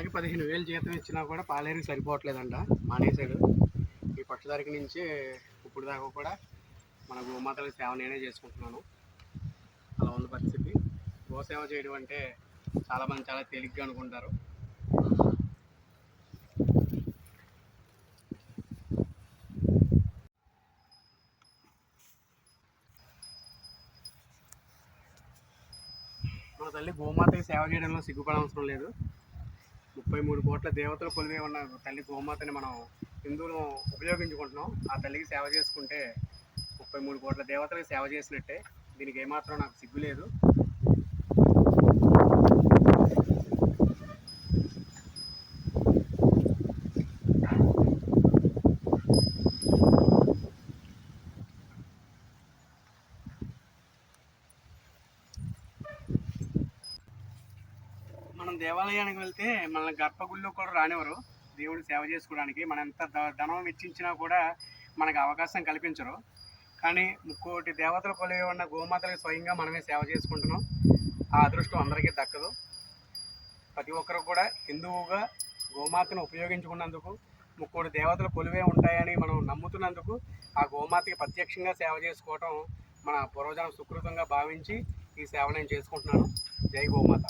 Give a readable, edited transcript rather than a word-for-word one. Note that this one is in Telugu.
నెలకి 15,000 జీతం ఇచ్చినా కూడా పాలేరుకి సరిపోవట్లేదంట, మానేశాడు. ఈ ఫస్ట్ తారీఖు నుంచి ఇప్పుడు దాకా కూడా మన గోమాతలకి సేవ నేనే చేసుకుంటున్నాను. అలా ఉన్న పరిస్థితి. గోసేవ చేయడం అంటే చాలామంది చాలా తేలిగ్గా అనుకుంటారు. మన తల్లి గోమాతకి సేవ చేయడంలో సిగ్గుపడవసరం లేదు. 33 కోట్ల దేవతలు కొలివే ఉన్న తల్లి గోమాతని మనం హిందువులు ఉపయోగించుకుంటున్నాం. ఆ తల్లికి సేవ చేసుకుంటే 33 కోట్ల దేవతలకు సేవ చేసినట్టే. దీనికి ఏమాత్రం నాకు సిగ్గు లేదు. మనం దేవాలయానికి వెళ్తే మన గర్భగుడిలో కూడా రానివ్వరు దేవుడికి సేవ చేసుకోవడానికి. మనం ఎంత ధనం వెచ్చించినా కూడా మనకు అవకాశం కల్పించరు. కానీ 3 దేవతలు కొలివి ఉన్న గోమాతలకు స్వయంగా మనమే సేవ చేసుకుంటున్నాం. ఆ అదృష్టం అందరికీ దక్కదు. ప్రతి ఒక్కరు కూడా హిందువుగా గోమాతను ఉపయోగించుకున్నందుకు, 3 దేవతలు కొలివే ఉంటాయని మనం నమ్ముతున్నందుకు, ఆ గోమాతకి ప్రత్యక్షంగా సేవ చేసుకోవటం మన పూర్వజనం సుకృతంగా భావించి ఈ సేవ నేను చేసుకుంటున్నాను. జై గోమాత.